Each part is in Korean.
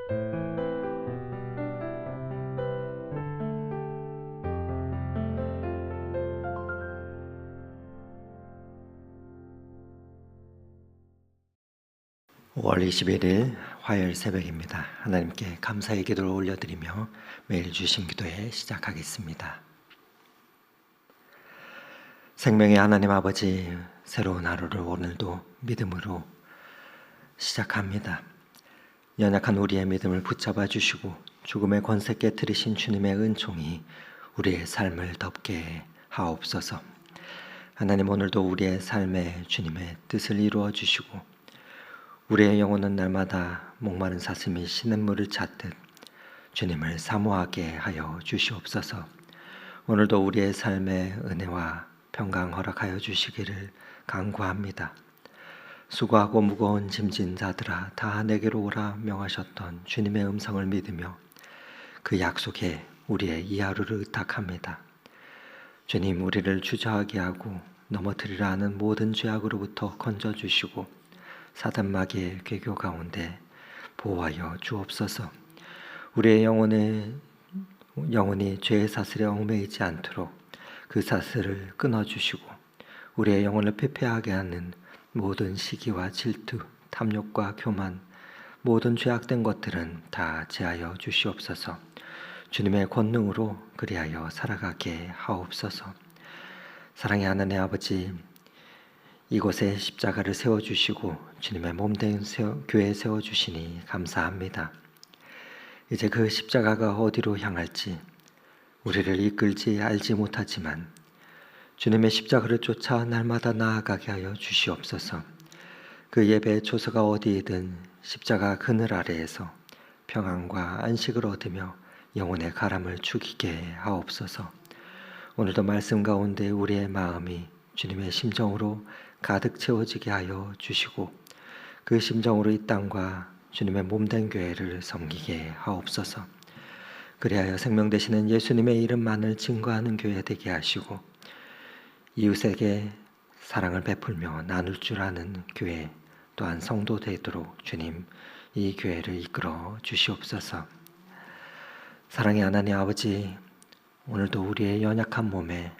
5월 21일 화요일 새벽입니다. 하나님께 감사의 기도를 올려드리며 매일 주신 기도에 시작하겠습니다. 생명의 하나님 아버지, 새로운 하루를 오늘도 믿음으로 시작합니다. 연약한 우리의 믿음을 붙잡아 주시고 죽음의 권세 깨뜨리신 주님의 은총이 우리의 삶을 덮게 하옵소서. 하나님, 오늘도 우리의 삶에 주님의 뜻을 이루어 주시고 우리의 영혼은 날마다 목마른 사슴이 시냇물을 찾듯 주님을 사모하게 하여 주시옵소서. 오늘도 우리의 삶에 은혜와 평강 허락하여 주시기를 간구합니다. 수고하고 무거운 짐진 자들아 다 내게로 오라 명하셨던 주님의 음성을 믿으며 그 약속에 우리의 이 하루를 의탁합니다. 주님, 우리를 주저하게 하고 넘어뜨리라 하는 모든 죄악으로부터 건져주시고 사단 마귀의 괴교 가운데 보호하여 주옵소서. 우리의 영혼이 죄의 사슬에 얽매이지 않도록 그 사슬을 끊어주시고 우리의 영혼을 패폐하게 하는 모든 시기와 질투, 탐욕과 교만, 모든 죄악된 것들은 다 제하여 주시옵소서. 주님의 권능으로 그리하여 살아가게 하옵소서. 사랑의 하나님 아버지, 이곳에 십자가를 세워주시고 주님의 몸된 교회 세워주시니 감사합니다. 이제 그 십자가가 어디로 향할지 우리를 이끌지 알지 못하지만 주님의 십자가를 쫓아 날마다 나아가게 하여 주시옵소서. 그 예배의 초소가 어디이든 십자가 그늘 아래에서 평안과 안식을 얻으며 영혼의 가람을 죽이게 하옵소서. 오늘도 말씀 가운데 우리의 마음이 주님의 심정으로 가득 채워지게 하여 주시고 그 심정으로 이 땅과 주님의 몸된 교회를 섬기게 하옵소서. 그리하여 생명 되시는 예수님의 이름만을 증거하는 교회 되게 하시고 이웃에게 사랑을 베풀며 나눌 줄 아는 교회 또한 성도 되도록 주님 이 교회를 이끌어 주시옵소서. 사랑의 하나님 아버지, 오늘도 우리의 연약한 몸에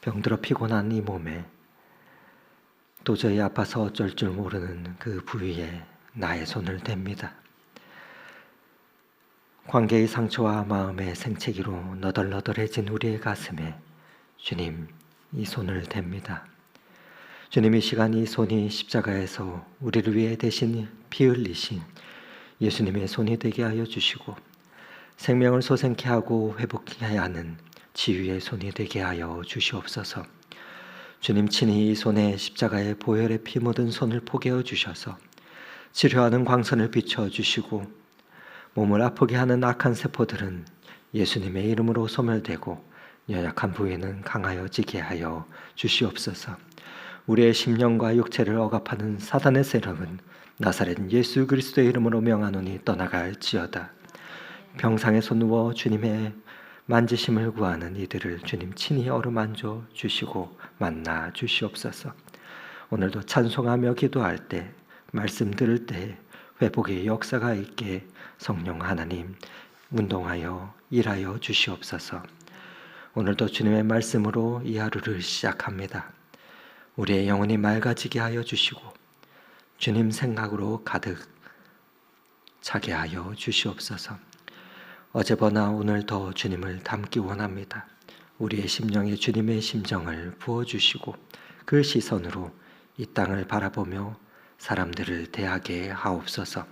병들어 피곤한 이 몸에 도저히 아파서 어쩔 줄 모르는 그 부위에 나의 손을 댑니다. 관계의 상처와 마음의 생채기로 너덜너덜해진 우리의 가슴에 주님 이 손을 댑니다. 주님, 이 시간 이 손이 십자가에서 우리를 위해 대신 피 흘리신 예수님의 손이 되게 하여 주시고 생명을 소생케 하고 회복해야 하는 치유의 손이 되게 하여 주시옵소서. 주님, 친히 이 손에 십자가의 보혈의 피 묻은 손을 포개어 주셔서 치료하는 광선을 비춰 주시고 몸을 아프게 하는 악한 세포들은 예수님의 이름으로 소멸되고 연약한 부위는 강하여지게 하여 주시옵소서. 우리의 심령과 육체를 억압하는 사단의 세력은 나사렛 예수 그리스도의 이름으로 명하노니 떠나갈지어다. 병상에 누워 주님의 만지심을 구하는 이들을 주님 친히 어루만져 주시고 만나 주시옵소서. 오늘도 찬송하며 기도할 때, 말씀 들을 때 회복의 역사가 있게 성령 하나님 운동하여 일하여 주시옵소서. 오늘도 주님의 말씀으로 이 하루를 시작합니다. 우리의 영혼이 맑아지게 하여 주시고 주님 생각으로 가득 차게 하여 주시옵소서. 어제보다 오늘 더 주님을 닮기 원합니다. 우리의 심령에 주님의 심정을 부어주시고 그 시선으로 이 땅을 바라보며 사람들을 대하게 하옵소서.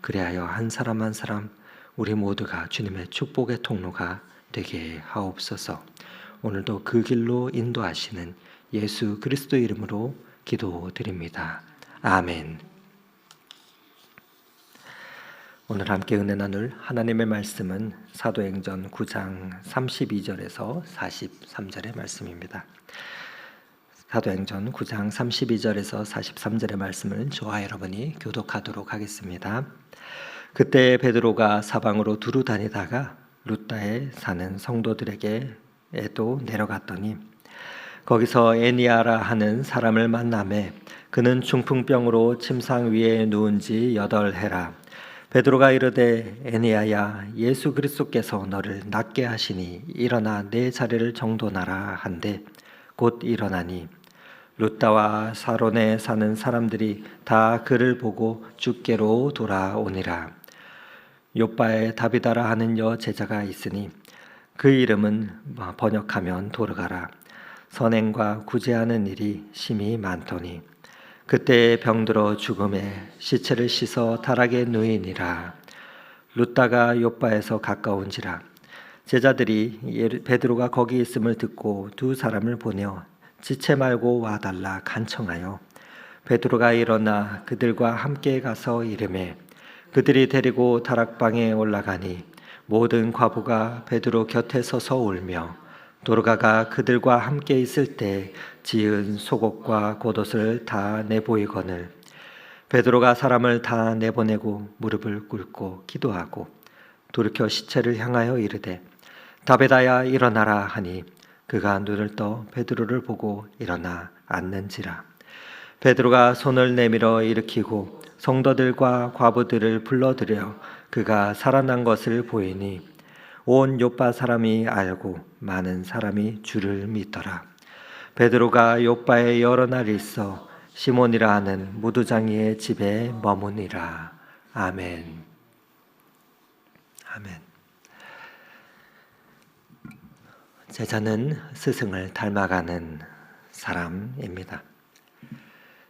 그리하여 한 사람 한 사람 우리 모두가 주님의 축복의 통로가 되게 하옵소서. 오늘도 그 길로 인도하시는 예수 그리스도 이름으로 기도드립니다. 아멘. 오늘 함께 은혜 나눌 하나님의 말씀은 사도행전 9장 32절에서 43절의 말씀입니다. 사도행전 9장 32절에서 43절의 말씀을 저와 여러분이 교독하도록 하겠습니다. 그때 베드로가 사방으로 두루 다니다가 루다에 사는 성도들에게에도 내려갔더니 거기서 에니아라 하는 사람을 만나매 그는 중풍병으로 침상 위에 누운 지 8해라. 베드로가 이르되 에니야야 예수 그리스도께서 너를 낫게 하시니 일어나 내 자리를 정돈하라 한데 곧 일어나니 룻다와 사론에 사는 사람들이 다 그를 보고 주께로 돌아오니라. 욥바에 다비다라 하는 여 제자가 있으니 그 이름은 번역하면 도르가라. 선행과 구제하는 일이 심히 많더니 그때 병들어 죽음에 시체를 씻어 타락에 누이니라. 룻다가 욥바에서 가까운지라. 제자들이 베드로가 거기 있음을 듣고 두 사람을 보내어 지체 말고 와달라 간청하여 베드로가 일어나 그들과 함께 가서 이르매 그들이 데리고 다락방에 올라가니 모든 과부가 베드로 곁에 서서 울며 도르가가 그들과 함께 있을 때 지은 속옷과 겉옷을 다 내보이거늘 베드로가 사람을 다 내보내고 무릎을 꿇고 기도하고 돌이켜 시체를 향하여 이르되 다베다야 일어나라 하니 그가 눈을 떠 베드로를 보고 일어나 앉는지라. 베드로가 손을 내밀어 일으키고 성도들과 과부들을 불러들여 그가 살아난 것을 보이니 온 욥바 사람이 알고 많은 사람이 주를 믿더라. 베드로가 욥바에 여러 날 있어 시몬이라 하는 무두장이의 집에 머무니라. 아멘. 아멘. 제자는 스승을 닮아가는 사람입니다.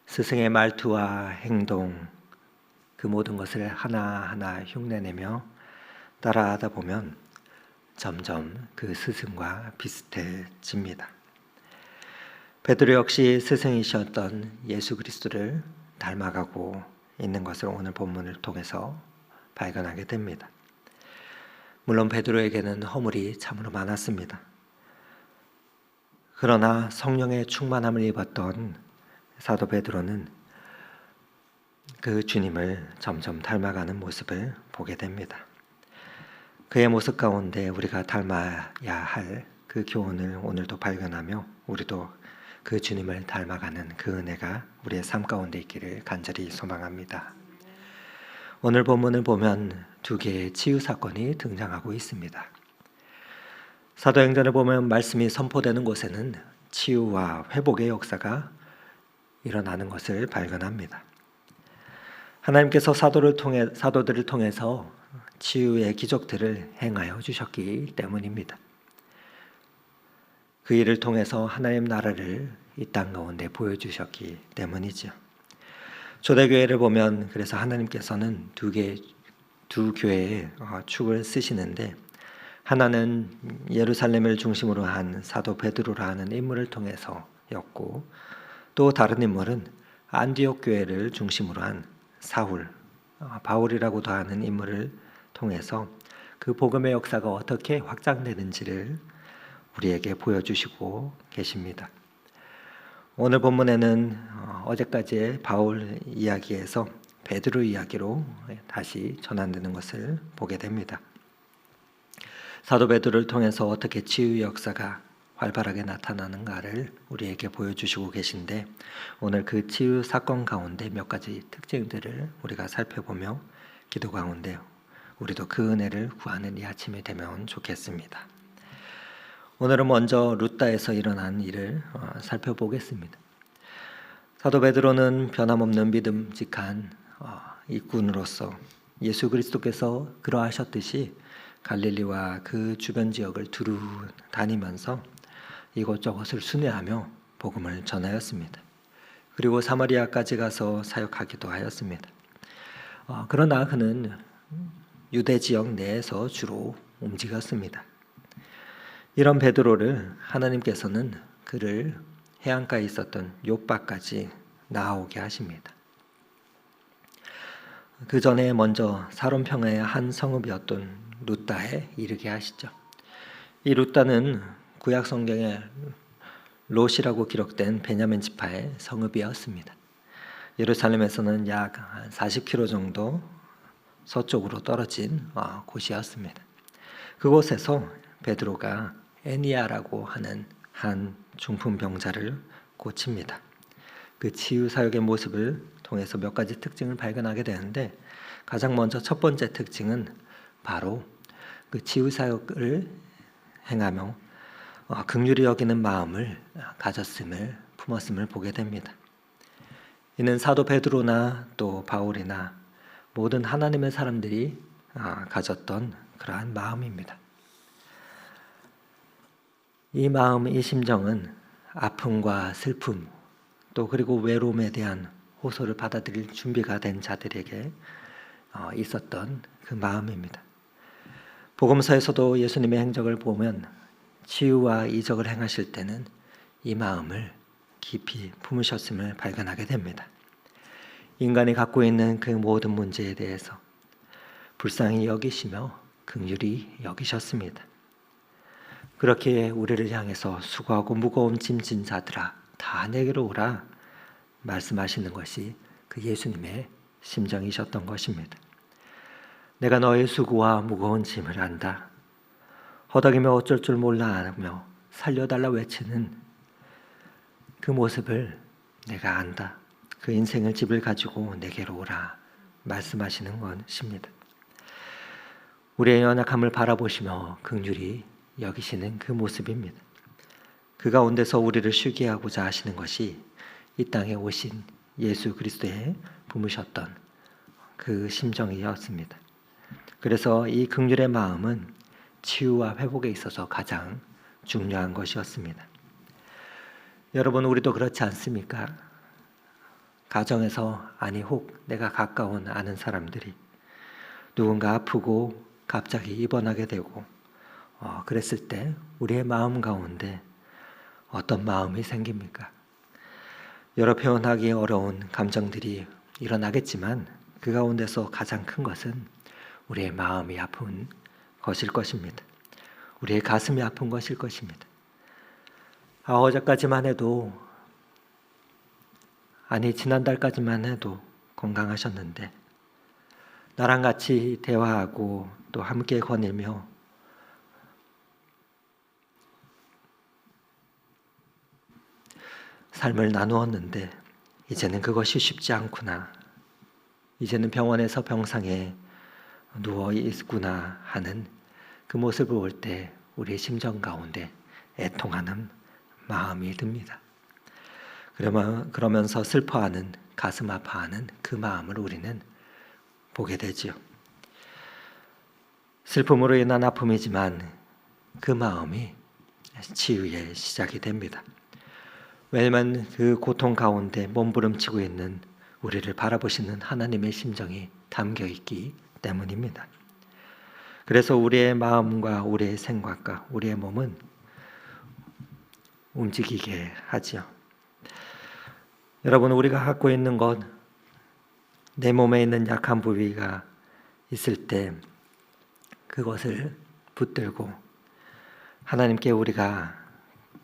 스승의 말투와 행동, 그 모든 것을 하나하나 흉내내며 따라하다 보면 점점 그 스승과 비슷해집니다. 베드로 역시 스승이셨던 예수 그리스도를 닮아가고 있는 것을 오늘 본문을 통해서 발견하게 됩니다. 물론 베드로에게는 허물이 참으로 많았습니다. 그러나 성령의 충만함을 입었던 사도 베드로는 그 주님을 점점 닮아가는 모습을 보게 됩니다. 그의 모습 가운데 우리가 닮아야 할 그 교훈을 오늘도 발견하며 우리도 그 주님을 닮아가는 그 은혜가 우리의 삶 가운데 있기를 간절히 소망합니다. 오늘 본문을 보면 두 개의 치유 사건이 등장하고 있습니다. 사도행전을 보면 말씀이 선포되는 곳에는 치유와 회복의 역사가 일어나는 것을 발견합니다. 하나님께서 사도들을 통해서 치유의 기적들을 행하여 주셨기 때문입니다. 그 일을 통해서 하나님 나라를 이 땅 가운데 보여주셨기 때문이죠. 초대교회를 보면 그래서 하나님께서는 두 교회의 축을 쓰시는데 하나는 예루살렘을 중심으로 한 사도 베드로라는 인물을 통해서였고 또 다른 인물은 안디옥 교회를 중심으로 한 사울, 바울이라고도 하는 인물을 통해서 그 복음의 역사가 어떻게 확장되는지를 우리에게 보여주시고 계십니다. 오늘 본문에는 어제까지의 바울 이야기에서 베드로 이야기로 다시 전환되는 것을 보게 됩니다. 사도 베드로를 통해서 어떻게 치유의 역사가 활발하게 나타나는가를 우리에게 보여주시고 계신데 오늘 그 치유 사건 가운데 몇 가지 특징들을 우리가 살펴보며 기도 가운데 우리도 그 은혜를 구하는 이 아침이 되면 좋겠습니다. 오늘은 먼저 룻다에서 일어난 일을 살펴보겠습니다. 사도 베드로는 변함없는 믿음직한 일꾼으로서 예수 그리스도께서 그러하셨듯이 갈릴리와 그 주변 지역을 두루 다니면서 이곳저곳을 순회하며 복음을 전하였습니다. 그리고 사마리아까지 가서 사역하기도 하였습니다. 그러나 그는 유대 지역 내에서 주로 움직였습니다. 이런 베드로를 하나님께서는 그를 해안가에 있었던 욥바까지 나아오게 하십니다. 그 전에 먼저 사론 평야의 한 성읍이었던 룻다에 이르게 하시죠. 이 룻다는 구약 성경에 롯이라고 기록된 베냐민 지파의 성읍이었습니다. 예루살렘에서는 약 40km 정도 서쪽으로 떨어진 곳이었습니다. 그곳에서 베드로가 에니야라고 하는 한 중풍병자를 고칩니다. 그 치유 사역의 모습을 통해서 몇 가지 특징을 발견하게 되는데 가장 먼저 첫 번째 특징은 바로 그 치유 사역을 행하며 긍휼히 여기는 마음을 가졌음을 품었음을 보게 됩니다. 이는 사도 베드로나 또 바울이나 모든 하나님의 사람들이 가졌던 그러한 마음입니다. 이 마음, 이 심정은 아픔과 슬픔 또 그리고 외로움에 대한 호소를 받아들일 준비가 된 자들에게 있었던 그 마음입니다. 복음서에서도 예수님의 행적을 보면 치유와 이적을 행하실 때는 이 마음을 깊이 품으셨음을 발견하게 됩니다. 인간이 갖고 있는 그 모든 문제에 대해서 불쌍히 여기시며 긍휼히 여기셨습니다. 그렇게 우리를 향해서 수고하고 무거운 짐진 자들아 다 내게로 오라 말씀하시는 것이 그 예수님의 심정이셨던 것입니다. 내가 너의 수고와 무거운 짐을 안다. 허덕이며 어쩔 줄 몰라 하며 살려달라 외치는 그 모습을 내가 안다. 그 인생을 집을 가지고 내게로 오라 말씀하시는 것입니다. 우리의 연약함을 바라보시며 긍휼히 여기시는 그 모습입니다. 그 가운데서 우리를 쉬게 하고자 하시는 것이 이 땅에 오신 예수 그리스도의 품으셨던 그 심정이었습니다. 그래서 이 긍휼의 마음은 치유와 회복에 있어서 가장 중요한 것이었습니다. 여러분, 우리도 그렇지 않습니까? 가정에서 아니 혹 내가 가까운 아는 사람들이 누군가 아프고 갑자기 입원하게 되고 그랬을 때 우리의 마음 가운데 어떤 마음이 생깁니까? 여러 표현하기 어려운 감정들이 일어나겠지만 그 가운데서 가장 큰 것은 우리의 마음이 아픈 것일 것입니다. 우리의 가슴이 아픈 것일 것입니다. 어제까지만 해도 아니 지난달까지만 해도 건강하셨는데 나랑 같이 대화하고 또 함께 거닐며 삶을 나누었는데 이제는 그것이 쉽지 않구나. 이제는 병원에서 병상에 누워 있구나 하는 그 모습을 볼 때 우리의 심정 가운데 애통하는 마음이 듭니다. 그러면서 슬퍼하는, 가슴 아파하는 그 마음을 우리는 보게 되지요. 슬픔으로 인한 아픔이지만 그 마음이 치유의 시작이 됩니다. 왜냐하면 그 고통 가운데 몸부림치고 있는 우리를 바라보시는 하나님의 심정이 담겨 있기 때문입니다. 그래서 우리의 마음과 우리의 생각과 우리의 몸은 움직이게 하지요. 여러분, 우리가 갖고 있는 것, 내 몸에 있는 약한 부위가 있을 때 그것을 붙들고 하나님께 우리가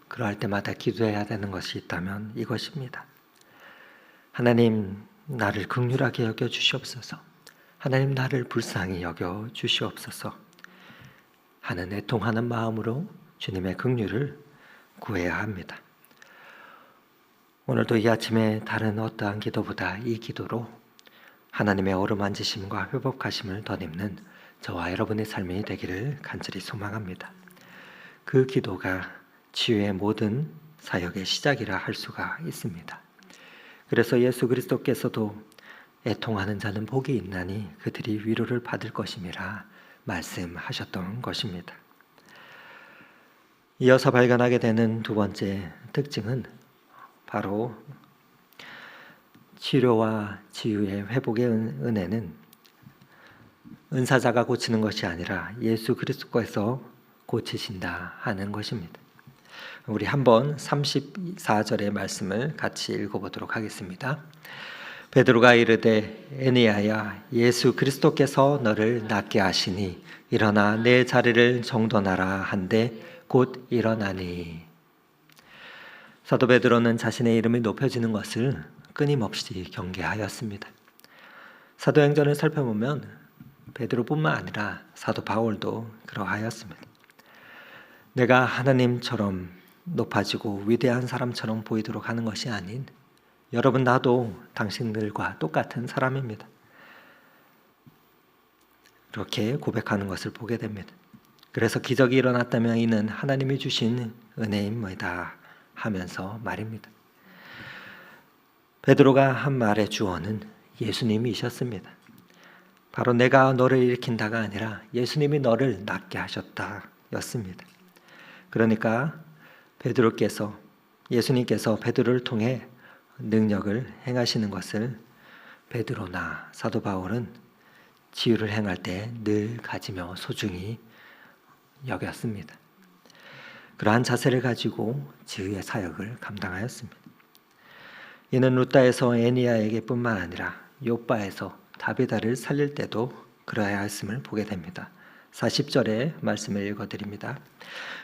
그러할 때마다 기도해야 되는 것이 있다면 이것입니다. 하나님, 나를 긍휼하게 여겨 주시옵소서. 하나님, 나를 불쌍히 여겨 주시옵소서 하는 애통하는 마음으로 주님의 긍휼을 구해야 합니다. 오늘도 이 아침에 다른 어떠한 기도보다 이 기도로 하나님의 어루만지심과 회복하심을 덧입는 저와 여러분의 삶이 되기를 간절히 소망합니다. 그 기도가 치유의 모든 사역의 시작이라 할 수가 있습니다. 그래서 예수 그리스도께서도 애통하는 자는 복이 있나니 그들이 위로를 받을 것임이라 말씀하셨던 것입니다. 이어서 발견하게 되는 두 번째 특징은 바로 치료와 치유의 회복의 은혜는 은사자가 고치는 것이 아니라 예수 그리스도께서 고치신다 하는 것입니다. 우리 한번 34절의 말씀을 같이 읽어보도록 하겠습니다. 베드로가 이르되 에니야야, 예수 그리스도께서 너를 낫게 하시니 일어나 내 자리를 정돈하라 한데 곧 일어나니. 사도 베드로는 자신의 이름이 높여지는 것을 끊임없이 경계하였습니다. 사도행전을 살펴보면 베드로뿐만 아니라 사도 바울도 그러하였습니다. 내가 하나님처럼 높아지고 위대한 사람처럼 보이도록 하는 것이 아닌 여러분, 나도 당신들과 똑같은 사람입니다. 그렇게 고백하는 것을 보게 됩니다. 그래서 기적이 일어났다면 이는 하나님이 주신 은혜입니다 하면서 말입니다. 베드로가 한 말의 주어는 예수님이셨습니다. 바로 내가 너를 일으킨다가 아니라 예수님이 너를 낫게 하셨다 였습니다. 그러니까 예수님께서 베드로를 통해 능력을 행하시는 것을 베드로나 사도 바울은 치유를 행할 때 늘 가지며 소중히 여겼습니다. 그러한 자세를 가지고 치유의 사역을 감당하였습니다. 이는 루다에서 에니야에게 뿐만 아니라 욥바에서 다비다를 살릴 때도 그러해야 했음을 보게 됩니다. 40절의 말씀을 읽어드립니다.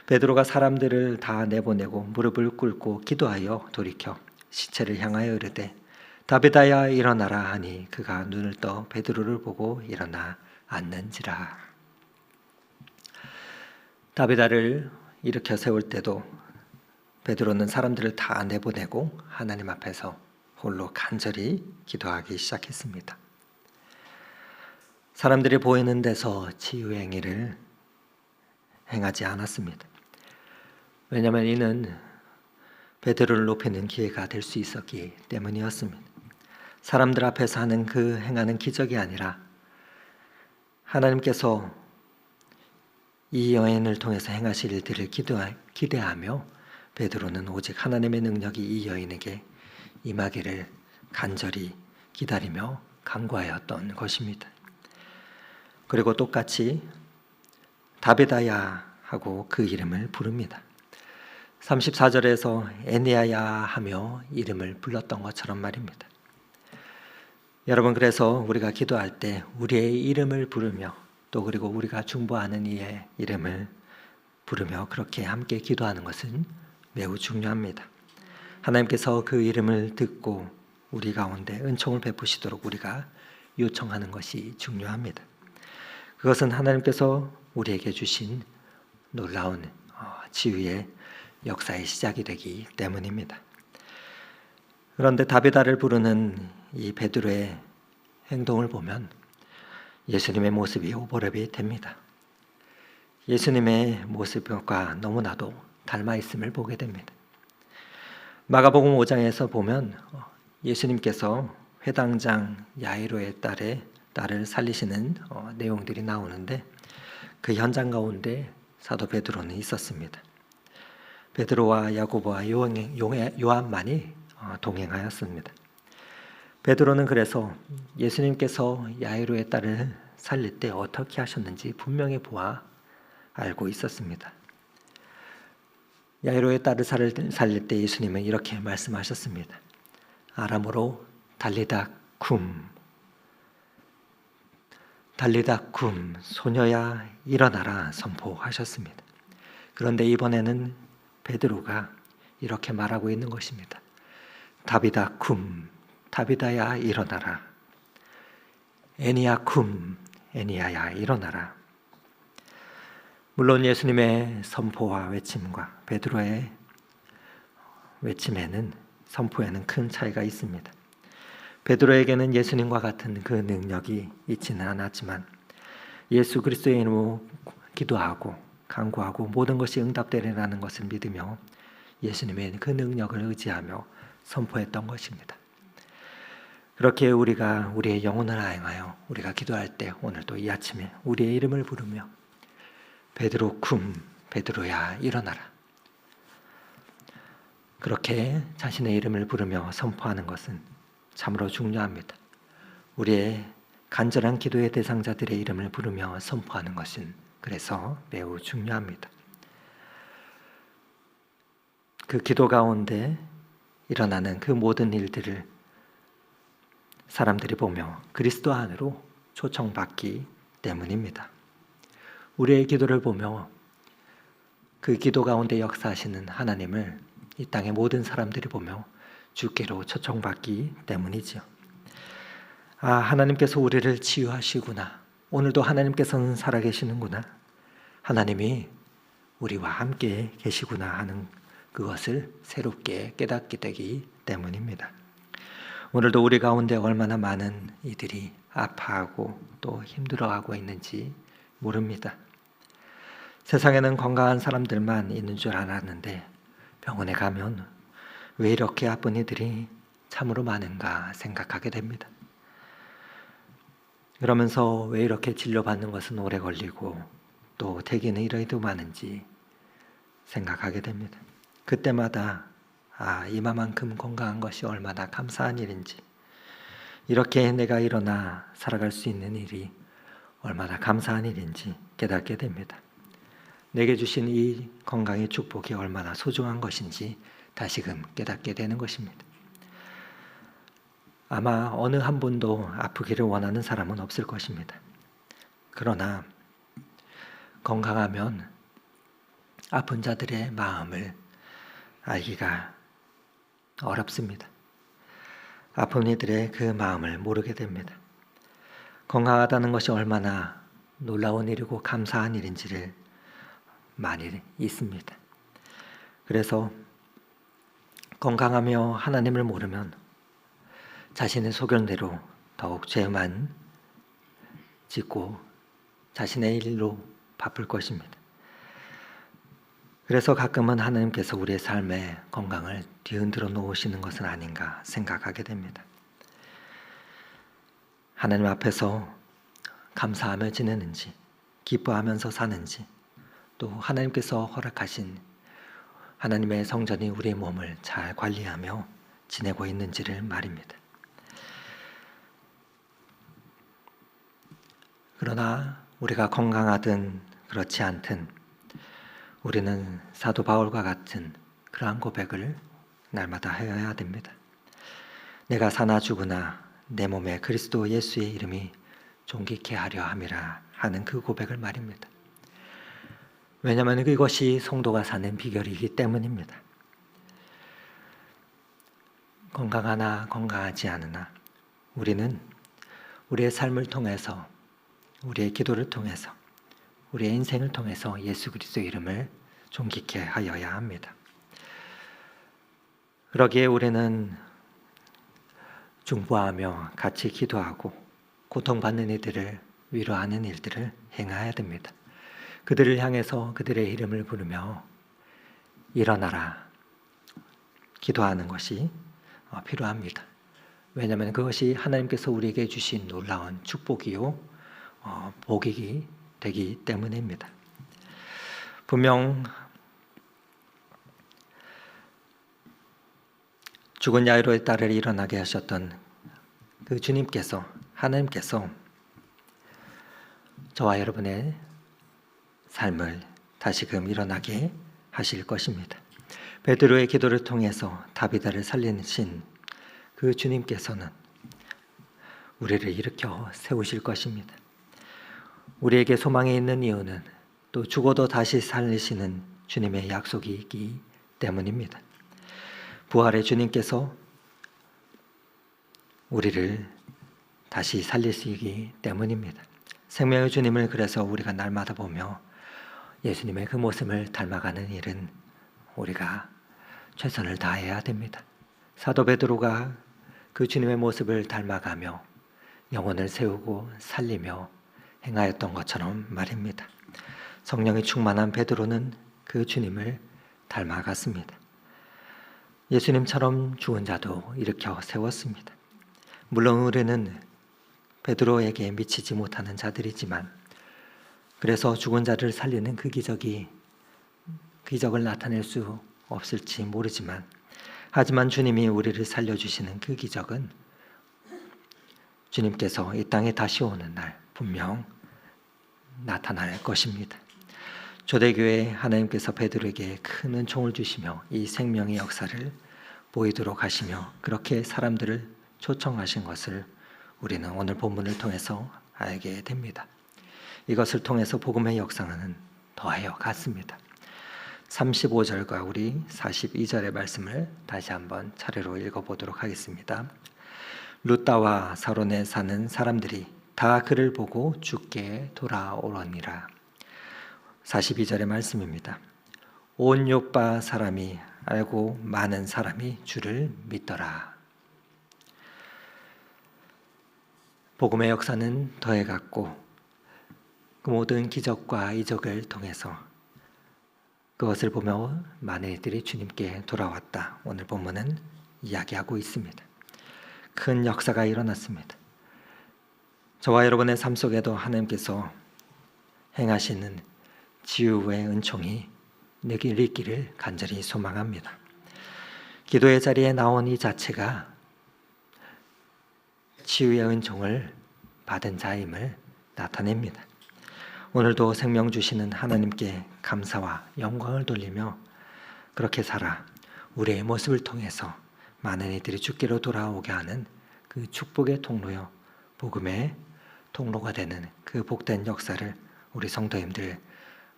베드로가 사람들을 다 내보내고 무릎을 꿇고 기도하여 돌이켜 시체를 향하여 이르되 다비다야 일어나라 하니 그가 눈을 떠 베드로를 보고 일어나 앉는지라. 다비다를 일으켜 세울 때도 베드로는 사람들을 다 내보내고 하나님 앞에서 홀로 간절히 기도하기 시작했습니다. 사람들이 보이는 데서 치유 행위를 행하지 않았습니다. 왜냐하면 이는 베드로를 높이는 기회가 될 수 있었기 때문이었습니다. 사람들 앞에서 하는 행하는 기적이 아니라 하나님께서 이 여인을 통해서 행하실 일들을 기대하며 베드로는 오직 하나님의 능력이 이 여인에게 임하기를 간절히 기다리며 간구하였던 것입니다. 그리고 똑같이 다비다야 하고 그 이름을 부릅니다. 34절에서 에니야야 하며 이름을 불렀던 것처럼 말입니다. 여러분, 그래서 우리가 기도할 때 우리의 이름을 부르며 또 그리고 우리가 중보하는 이의 이름을 부르며 그렇게 함께 기도하는 것은 매우 중요합니다. 하나님께서 그 이름을 듣고 우리 가운데 은총을 베푸시도록 우리가 요청하는 것이 중요합니다. 그것은 하나님께서 우리에게 주신 놀라운 치유의 역사의 시작이 되기 때문입니다. 그런데 다비다를 부르는 이 베드로의 행동을 보면 예수님의 모습이 오버랩이 됩니다. 예수님의 모습과 너무나도 닮아 있음을 보게 됩니다. 마가복음 5장에서 보면 예수님께서 회당장 야이로의 딸을 살리시는 내용들이 나오는데 그 현장 가운데 사도 베드로는 있었습니다. 베드로와 야고보와 요한만이 동행하였습니다. 베드로는 그래서 예수님께서 야이로의 딸을 살릴 때 어떻게 하셨는지 분명히 보아 알고 있었습니다. 야이로의 딸을 살릴 때 예수님은 이렇게 말씀하셨습니다. 아람어로 달리다 쿰 소녀야 일어나라 선포하셨습니다. 그런데 이번에는 베드로가 이렇게 말하고 있는 것입니다. 다비다 쿰 다비다야 일어나라. 에니야 쿰 에니야야 일어나라. 물론 예수님의 선포와 외침과 베드로의 선포에는 큰 차이가 있습니다. 베드로에게는 예수님과 같은 그 능력이 있지는 않았지만 예수 그리스도의 이름으로 기도하고 간구하고 모든 것이 응답되리라는 것을 믿으며 예수님의 그 능력을 의지하며 선포했던 것입니다. 그렇게 우리가 우리의 영혼을 하행하여 우리가 기도할 때 오늘도 이 아침에 우리의 이름을 부르며 베드로 쿰 베드로야 일어나라. 그렇게 자신의 이름을 부르며 선포하는 것은 참으로 중요합니다. 우리의 간절한 기도의 대상자들의 이름을 부르며 선포하는 것은 그래서 매우 중요합니다. 그 기도 가운데 일어나는 그 모든 일들을 사람들이 보며 그리스도 안으로 초청받기 때문입니다. 우리의 기도를 보며 그 기도 가운데 역사하시는 하나님을 이 땅의 모든 사람들이 보며 주께로 초청받기 때문이지요. 하나님께서 우리를 치유하시구나. 오늘도 하나님께서는 살아계시는구나. 하나님이 우리와 함께 계시구나 하는 그것을 새롭게 깨닫게 되기 때문입니다. 오늘도 우리 가운데 얼마나 많은 이들이 아파하고 또 힘들어하고 있는지 모릅니다. 세상에는 건강한 사람들만 있는 줄 알았는데 병원에 가면 왜 이렇게 아픈 이들이 참으로 많은가 생각하게 됩니다. 그러면서 왜 이렇게 진료받는 것은 오래 걸리고 또 대기는 이러이도 많은지 생각하게 됩니다. 그때마다 이마만큼 건강한 것이 얼마나 감사한 일인지, 이렇게 내가 일어나 살아갈 수 있는 일이 얼마나 감사한 일인지 깨닫게 됩니다. 내게 주신 이 건강의 축복이 얼마나 소중한 것인지 다시금 깨닫게 되는 것입니다. 아마 어느 한 분도 아프기를 원하는 사람은 없을 것입니다. 그러나 건강하면 아픈 자들의 마음을 알기가 어렵습니다. 아픈 이들의 그 마음을 모르게 됩니다. 건강하다는 것이 얼마나 놀라운 일이고 감사한 일인지를 많이 있습니다. 그래서 건강하며 하나님을 모르면 자신의 소견대로 더욱 죄만 짓고 자신의 일로 바쁠 것입니다. 그래서 가끔은 하나님께서 우리의 삶의 건강을 뒤흔들어 놓으시는 것은 아닌가 생각하게 됩니다. 하나님 앞에서 감사하며 지내는지, 기뻐하면서 사는지, 또 하나님께서 허락하신 하나님의 성전이 우리의 몸을 잘 관리하며 지내고 있는지를 말입니다. 그러나 우리가 건강하든 그렇지 않든 우리는 사도 바울과 같은 그러한 고백을 날마다 해야 됩니다. 내가 사나 죽으나 내 몸에 그리스도 예수의 이름이 존귀케 하려 함이라 하는 그 고백을 말입니다. 왜냐하면 그것이 성도가 사는 비결이기 때문입니다. 건강하나 건강하지 않으나 우리는 우리의 삶을 통해서, 우리의 기도를 통해서, 우리의 인생을 통해서 예수 그리스도의 이름을 존귀케 하여야 합니다. 그러기에 우리는 중보하며 같이 기도하고 고통받는 이들을 위로하는 일들을 행해야 됩니다. 그들을 향해서 그들의 이름을 부르며 일어나라 기도하는 것이 필요합니다. 왜냐하면 그것이 하나님께서 우리에게 주신 놀라운 축복이요 복이 되기 때문입니다. 분명 죽은 야이로의 딸을 일어나게 하셨던 그 주님께서, 하나님께서 저와 여러분의 삶을 다시금 일어나게 하실 것입니다. 베드로의 기도를 통해서 다비다를 살리신 그 주님께서는 우리를 일으켜 세우실 것입니다. 우리에게 소망이 있는 이유는 또 죽어도 다시 살리시는 주님의 약속이 있기 때문입니다. 부활의 주님께서 우리를 다시 살리시기 때문입니다. 생명의 주님을 그래서 우리가 날마다 보며 예수님의 그 모습을 닮아가는 일은 우리가 최선을 다해야 됩니다. 사도 베드로가 그 주님의 모습을 닮아가며 영혼을 세우고 살리며 행하였던 것처럼 말입니다. 성령이 충만한 베드로는 그 주님을 닮아갔습니다. 예수님처럼 죽은 자도 일으켜 세웠습니다. 물론 우리는 베드로에게 미치지 못하는 자들이지만, 그래서 죽은 자를 살리는 그 기적을 나타낼 수 없을지 모르지만, 하지만 주님이 우리를 살려주시는 그 기적은 주님께서 이 땅에 다시 오는 날 분명 나타날 것입니다. 초대교회 하나님께서 베드로에게 큰 은총을 주시며 이 생명의 역사를 보이도록 하시며 그렇게 사람들을 초청하신 것을 우리는 오늘 본문을 통해서 알게 됩니다. 이것을 통해서 복음의 역사는 더하여 갔습니다. 35절과 우리 42절의 말씀을 다시 한번 차례로 읽어보도록 하겠습니다. 루다와 사론에 사는 사람들이 다 그를 보고 주께 돌아오러니라. 42절의 말씀입니다. 온 요빠 사람이 알고 많은 사람이 주를 믿더라. 복음의 역사는 더해갔고 그 모든 기적과 이적을 통해서 그것을 보며 많은 이들이 주님께 돌아왔다. 오늘 본문은 이야기하고 있습니다. 큰 역사가 일어났습니다. 저와 여러분의 삶 속에도 하나님께서 행하시는 치유의 은총이 내게 있기를 간절히 소망합니다. 기도의 자리에 나온 이 자체가 치유의 은총을 받은 자임을 나타냅니다. 오늘도 생명 주시는 하나님께 감사와 영광을 돌리며 그렇게 살아 우리의 모습을 통해서 많은 이들이 주께로 돌아오게 하는 그 축복의 통로요, 복음의 통로가 되는 그 복된 역사를 우리 성도님들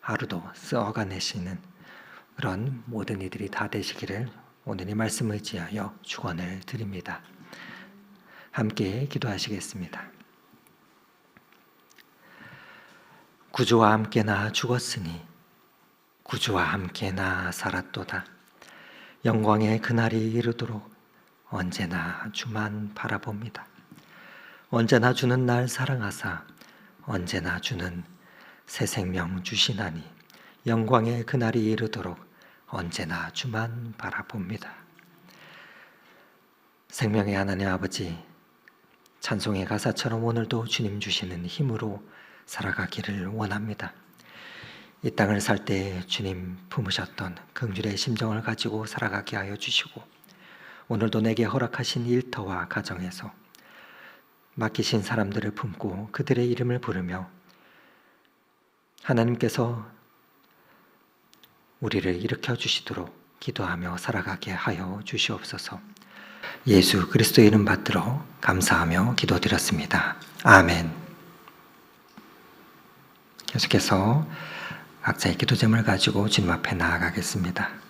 하루도 써가내시는 그런 모든 이들이 다 되시기를 오늘 이 말씀을 의지하여 축원을 드립니다. 함께 기도하시겠습니다. 구주와 함께 나 죽었으니 구주와 함께 나 살았도다. 영광의 그날이 이르도록 언제나 주만 바라봅니다. 언제나 주는 날 사랑하사 언제나 주는 새 생명 주시나니 영광의 그날이 이르도록 언제나 주만 바라봅니다. 생명의 하나님 아버지, 찬송의 가사처럼 오늘도 주님 주시는 힘으로 살아가기를 원합니다. 이 땅을 살 때 주님 품으셨던 긍휼의 심정을 가지고 살아가게 하여 주시고 오늘도 내게 허락하신 일터와 가정에서 맡기신 사람들을 품고 그들의 이름을 부르며 하나님께서 우리를 일으켜 주시도록 기도하며 살아가게 하여 주시옵소서. 예수 그리스도의 이름 받들어 감사하며 기도드렸습니다. 아멘. 계속해서 각자의 기도 제목을 가지고 주님 앞에 나아가겠습니다.